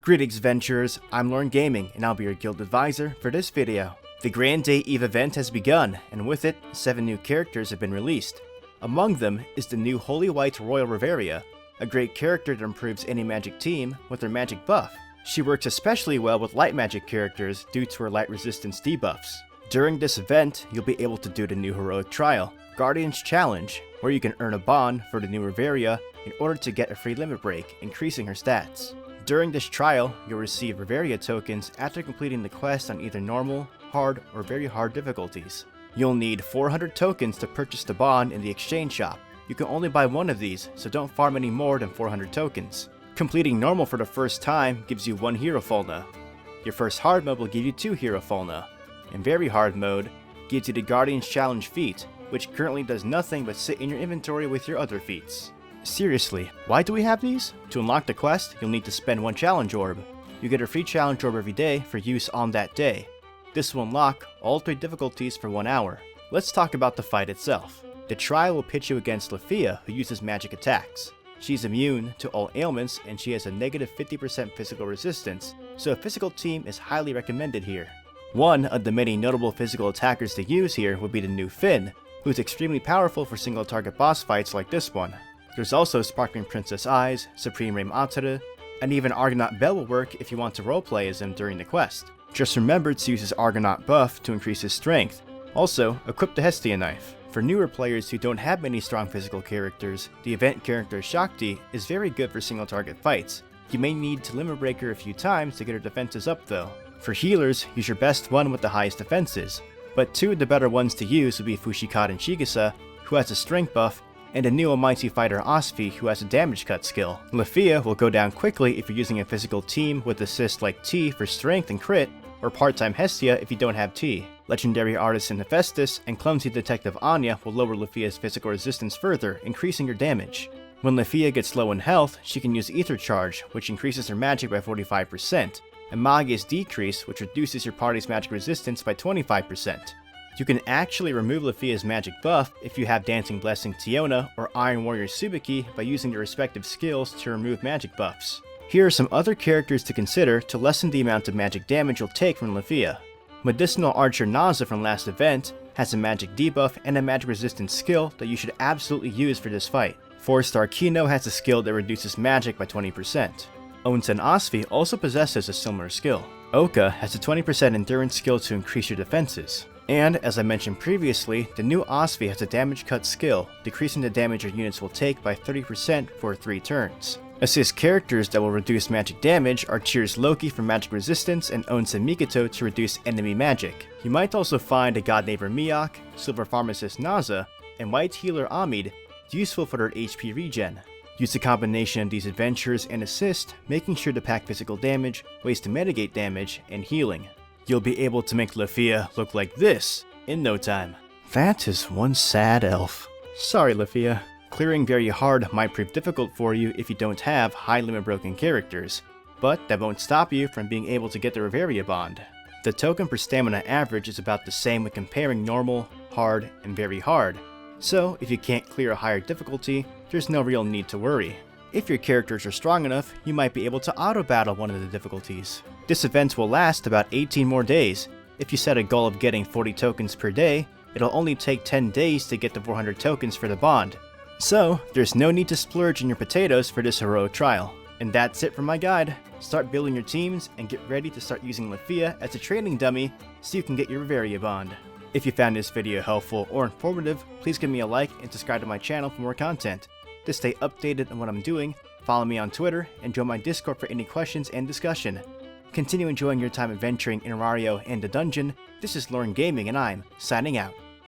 Greetings Venturers, I'm Lorne Gaming and I'll be your guild advisor for this video. The Grand Day Eve event has begun, and with it, 7 new characters have been released. Among them is the new Holy White Royal Reveria, a great character that improves any magic team with her magic buff. She works especially well with light magic characters due to her light resistance debuffs. During this event, you'll be able to do the new heroic trial, Guardian's Challenge, where you can earn a bond for the new Reveria in order to get a free limit break, increasing her stats. During this trial, you'll receive Reveria tokens after completing the quest on either normal, hard, or very hard difficulties. You'll need 400 tokens to purchase the bond in the exchange shop. You can only buy one of these, so don't farm any more than 400 tokens. Completing normal for the first time gives you 1 hero Fulna. Your first hard mode will give you 2 hero Fulna. And very hard mode gives you the Guardian's Challenge feat, which currently does nothing but sit in your inventory with your other feats. Seriously, why do we have these? To unlock the quest, you'll need to spend 1 challenge orb. You get a free challenge orb every day for use on that day. This will unlock all 3 difficulties for 1 hour. Let's talk about the fight itself. The trial will pit you against Lefia, who uses magic attacks. She's immune to all ailments and she has a negative 50% physical resistance, so a physical team is highly recommended here. One of the many notable physical attackers to use here would be the new Finn, who is extremely powerful for single target boss fights like this one. There's also Sparkling Princess Eyes, Supreme Reign Atara, and even Argonaut Bell will work if you want to roleplay as him during the quest. Just remember to use his Argonaut buff to increase his strength. Also, equip the Hestia Knife. For newer players who don't have many strong physical characters, the event character Shakti is very good for single target fights. You may need to limit break her a few times to get her defenses up though. For healers, use your best one with the highest defenses, but 2 of the better ones to use would be Fushikata and Shigasa, who has a strength buff, and a new Almighty Fighter Osfi, who has a damage cut skill. Lefia will go down quickly if you're using a physical team with assists like T for strength and crit, or part-time Hestia if you don't have T. Legendary Artisan Hephaestus and Clumsy Detective Anya will lower Lefia's physical resistance further, increasing her damage. When Lefia gets low in health, she can use Ether Charge, which increases her magic by 45%, and Magia's Decrease, which reduces your party's magic resistance by 25%. You can actually remove Lefia's magic buff if you have Dancing Blessing Tiona or Iron Warrior Tsubaki by using their respective skills to remove magic buffs. Here are some other characters to consider to lessen the amount of magic damage you'll take from Lefia. Medicinal Archer Naza from last event has a magic debuff and a magic resistance skill that you should absolutely use for this fight. 4-star Kino has a skill that reduces magic by 20%. Onsen Osfi also possesses a similar skill. Oka has a 20% endurance skill to increase your defenses. And, as I mentioned previously, the new Osfi has a damage cut skill, decreasing the damage your units will take by 30% for 3 turns. Assist characters that will reduce magic damage are Cheers Loki for magic resistance and Onsen Mikoto to reduce enemy magic. You might also find a God Neighbor Miyok, Silver Pharmacist Naza, and White Healer Amid useful for their HP regen. Use a combination of these adventures and assist, making sure to pack physical damage, ways to mitigate damage, and healing. You'll be able to make Lefia look like this in no time. That is one sad elf. Sorry Lefia. Clearing very hard might prove difficult for you if you don't have high limit broken characters, but that won't stop you from being able to get the Reveria bond. The token per stamina average is about the same when comparing normal, hard, and very hard, so if you can't clear a higher difficulty, there's no real need to worry. If your characters are strong enough, you might be able to auto-battle one of the difficulties. This event will last about 18 more days. If you set a goal of getting 40 tokens per day, it'll only take 10 days to get the 400 tokens for the bond. So, there's no need to splurge in your potatoes for this heroic trial. And that's it for my guide. Start building your teams and get ready to start using Lefia as a training dummy so you can get your Reveria bond. If you found this video helpful or informative, please give me a like and subscribe to my channel for more content. To stay updated on what I'm doing, follow me on Twitter and join my Discord for any questions and discussion. Continue enjoying your time adventuring in Memoria and the dungeon. This is Lorne Gaming and I'm signing out.